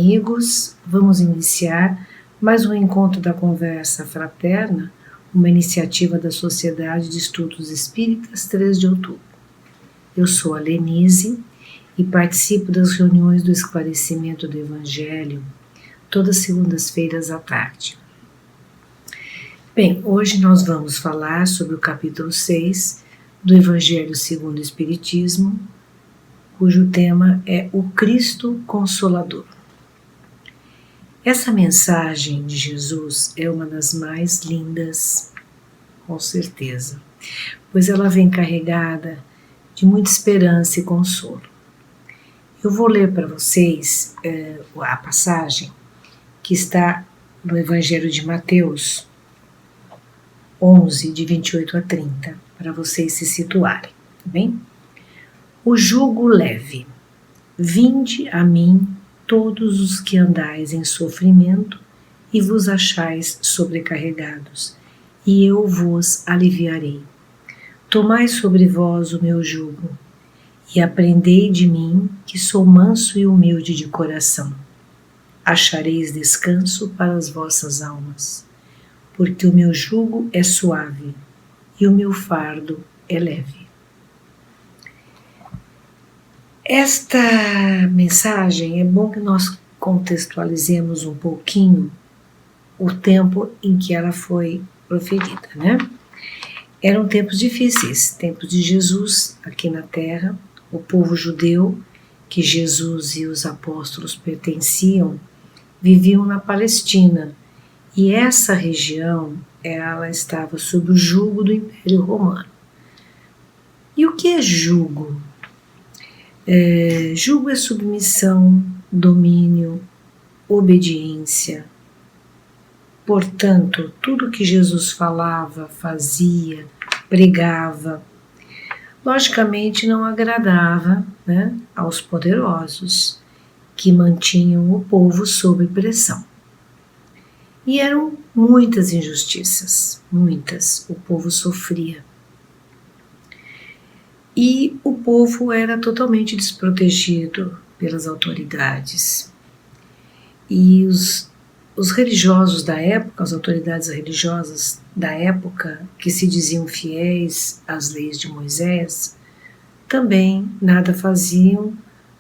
amigos, vamos iniciar mais um encontro da Conversa Fraterna, uma iniciativa da Sociedade de Estudos Espíritas 3 de outubro. Eu sou a Lenise e participo das reuniões do esclarecimento do Evangelho todas segundas-feiras à tarde. Bem, hoje nós vamos falar sobre o capítulo 6 do Evangelho segundo o Espiritismo, cujo tema é o Cristo Consolador. Essa mensagem de Jesus é uma das mais lindas, com certeza, pois ela vem carregada de muita esperança e consolo. Eu vou ler para vocês a passagem que está no Evangelho de Mateus 11, de 28 a 30, para vocês se situarem, tá bem? O jugo leve. Vinde a mim todos os que andais em sofrimento e vos achais sobrecarregados, e eu vos aliviarei. Tomai sobre vós o meu jugo, e aprendei de mim, que sou manso e humilde de coração. Achareis descanso para as vossas almas, porque o meu jugo é suave e o meu fardo é leve. Esta mensagem, é bom que nós contextualizemos um pouquinho o tempo em que ela foi proferida, né? Eram tempos difíceis, tempos de Jesus aqui na Terra. O povo judeu, que Jesus e os apóstolos pertenciam, viviam na Palestina, e essa região ela estava sob o jugo do Império Romano. E o que é jugo? Jugo é submissão, domínio, obediência. Portanto, tudo que Jesus falava, fazia, pregava, logicamente não agradava, né, aos poderosos, que mantinham o povo sob pressão. E eram muitas injustiças, muitas, o povo sofria. E o povo era totalmente desprotegido pelas autoridades. E os religiosos da época, as autoridades religiosas da época, que se diziam fiéis às leis de Moisés, também nada faziam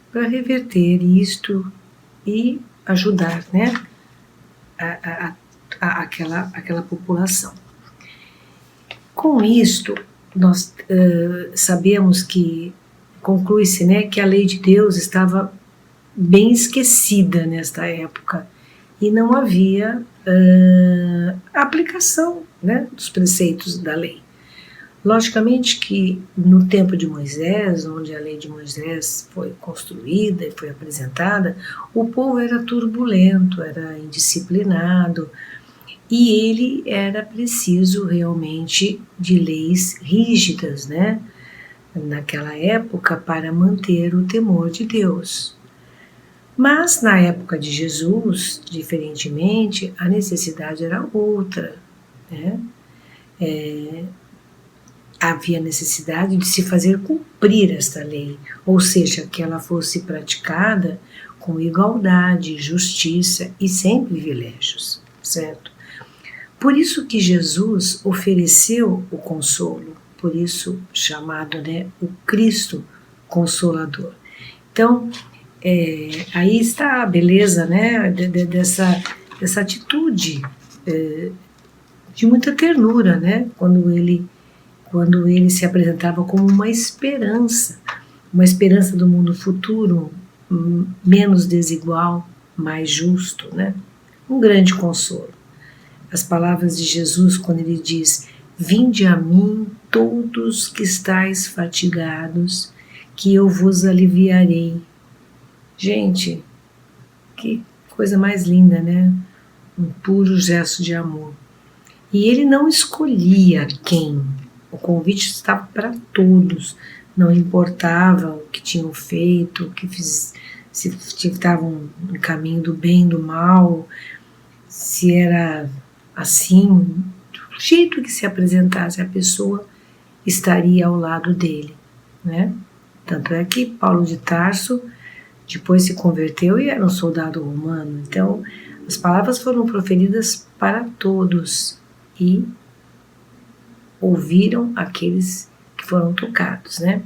para reverter isto e ajudar, né, aquela população. Com isto, nós sabemos que conclui-se, né, que a lei de Deus estava bem esquecida nesta época e não havia aplicação, né, dos preceitos da lei. Logicamente que no tempo de Moisés, onde a lei de Moisés foi construída e foi apresentada, o povo era turbulento, era indisciplinado, e ele era preciso realmente de leis rígidas, né, naquela época, para manter o temor de Deus. Mas na época de Jesus, diferentemente, a necessidade era outra, né? Havia necessidade de se fazer cumprir esta lei, ou seja, que ela fosse praticada com igualdade, justiça e sem privilégios, certo? Por isso que Jesus ofereceu o consolo, por isso chamado, né, o Cristo Consolador. Então, aí está a beleza, né, dessa atitude de muita ternura, né, quando ele se apresentava como uma esperança do mundo futuro, menos desigual, mais justo, né, um grande consolo. As palavras de Jesus, quando ele diz: vinde a mim todos que estáis fatigados, que eu vos aliviarei. Gente, que coisa mais linda, né? Um puro gesto de amor. E ele não escolhia quem. O convite estava para todos. Não importava o que tinham feito, se estavam no caminho do bem, do mal, se era assim, do jeito que se apresentasse a pessoa, estaria ao lado dele, né? Tanto é que Paulo de Tarso depois se converteu e era um soldado romano. Então, as palavras foram proferidas para todos e ouviram aqueles que foram tocados, né?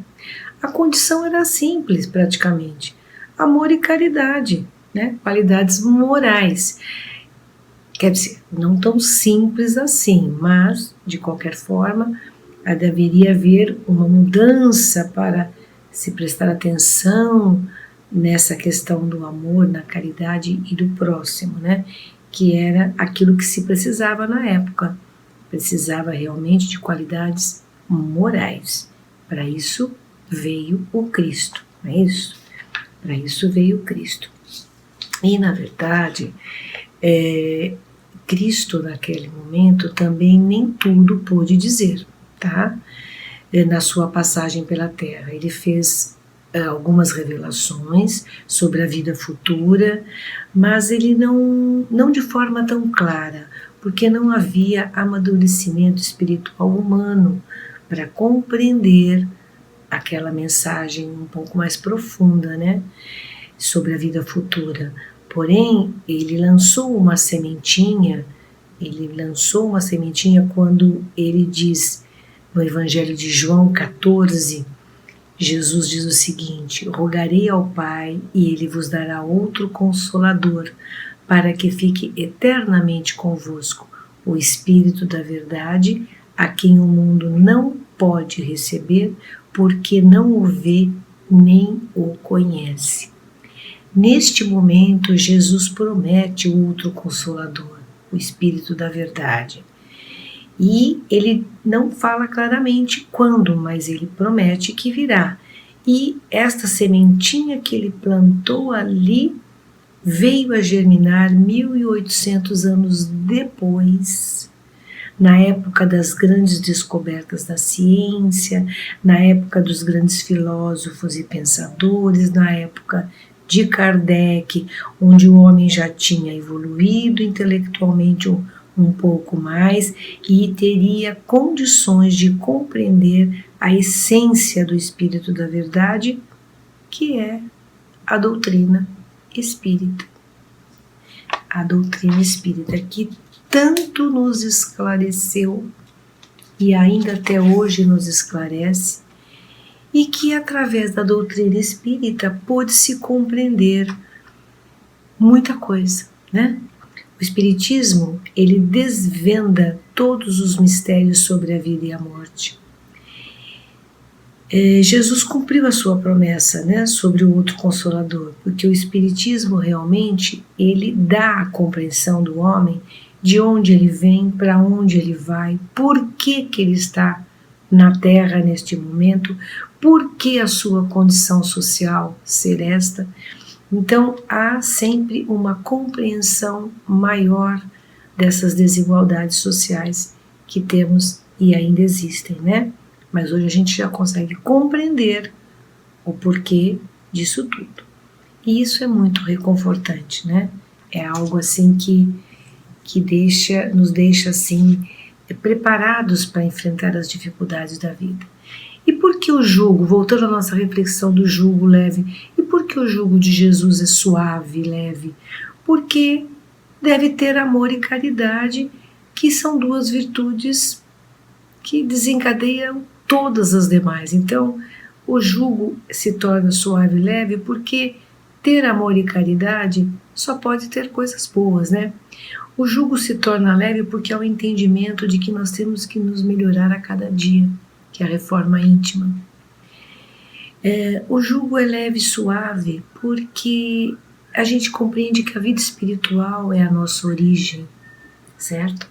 A condição era simples, praticamente: amor e caridade, né? Qualidades morais. Quer dizer, não tão simples assim, mas, de qualquer forma, deveria haver uma mudança para se prestar atenção nessa questão do amor, na caridade e do próximo, né? Que era aquilo que se precisava na época. Precisava realmente de qualidades morais. Para isso veio o Cristo, não é isso? Para isso veio o Cristo. E, na verdade, Cristo, naquele momento, também nem tudo pôde dizer, tá? Na sua passagem pela Terra. Ele fez algumas revelações sobre a vida futura, mas ele não de forma tão clara, porque não havia amadurecimento espiritual humano para compreender aquela mensagem um pouco mais profunda, né, sobre a vida futura. Porém, ele lançou uma sementinha quando ele diz, no Evangelho de João 14, Jesus diz o seguinte: rogarei ao Pai e Ele vos dará outro Consolador, para que fique eternamente convosco, o Espírito da verdade, a quem o mundo não pode receber, porque não o vê nem o conhece. Neste momento, Jesus promete o outro Consolador, o Espírito da verdade. E ele não fala claramente quando, mas ele promete que virá. E esta sementinha que ele plantou ali veio a germinar 1800 anos depois, na época das grandes descobertas da ciência, na época dos grandes filósofos e pensadores, na época de Kardec, onde o homem já tinha evoluído intelectualmente um pouco mais e teria condições de compreender a essência do Espírito da verdade, que é a doutrina espírita. A doutrina espírita que tanto nos esclareceu e ainda até hoje nos esclarece, e que através da doutrina espírita pôde-se compreender muita coisa, né? O Espiritismo, ele desvenda todos os mistérios sobre a vida e a morte. Jesus cumpriu a sua promessa, né, sobre o outro Consolador, porque o Espiritismo realmente, ele dá a compreensão do homem de onde ele vem, para onde ele vai, por que que ele está na Terra neste momento, por que a sua condição social ser esta. Então, há sempre uma compreensão maior dessas desigualdades sociais que temos e ainda existem, né? Mas hoje a gente já consegue compreender o porquê disso tudo. E isso é muito reconfortante, né? É algo assim que nos deixa assim preparados para enfrentar as dificuldades da vida. E por que o jugo, voltando à nossa reflexão do jugo leve, e por que o jugo de Jesus é suave, leve? Porque deve ter amor e caridade, que são duas virtudes que desencadeiam todas as demais. Então, o jugo se torna suave e leve porque ter amor e caridade só pode ter coisas boas, né? O jugo se torna leve porque é o entendimento de que nós temos que nos melhorar a cada dia, que é a reforma íntima. O jugo é leve e suave porque a gente compreende que a vida espiritual é a nossa origem, certo?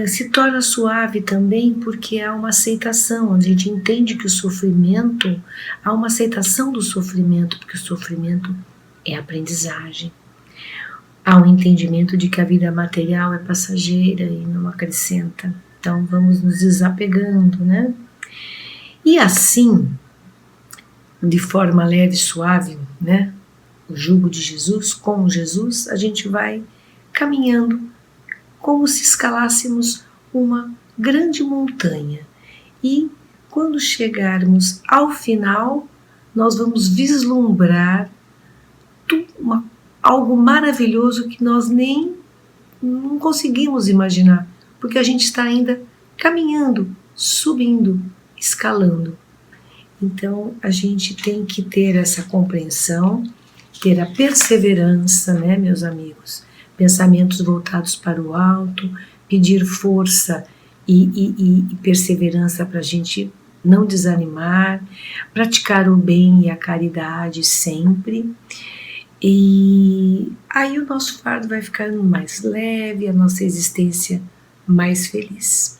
Se torna suave também porque há uma aceitação, onde a gente entende que o sofrimento, há uma aceitação do sofrimento, porque o sofrimento é aprendizagem. Há um entendimento de que a vida material é passageira e não acrescenta. Então vamos nos desapegando, né? E assim, de forma leve e suave, né? O jugo de Jesus, com Jesus, a gente vai caminhando como se escalássemos uma grande montanha. E quando chegarmos ao final, nós vamos vislumbrar algo maravilhoso que nós nem não conseguimos imaginar, porque a gente está ainda caminhando, subindo, escalando. Então a gente tem que ter essa compreensão, ter a perseverança, né, meus amigos? Pensamentos voltados para o alto, pedir força e perseverança para a gente não desanimar, praticar o bem e a caridade sempre. E aí o nosso fardo vai ficando mais leve, a nossa existência mais feliz.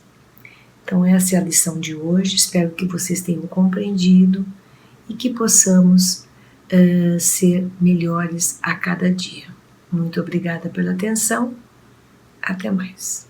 Então essa é a lição de hoje, espero que vocês tenham compreendido e que possamos ser melhores a cada dia. Muito obrigada pela atenção, até mais.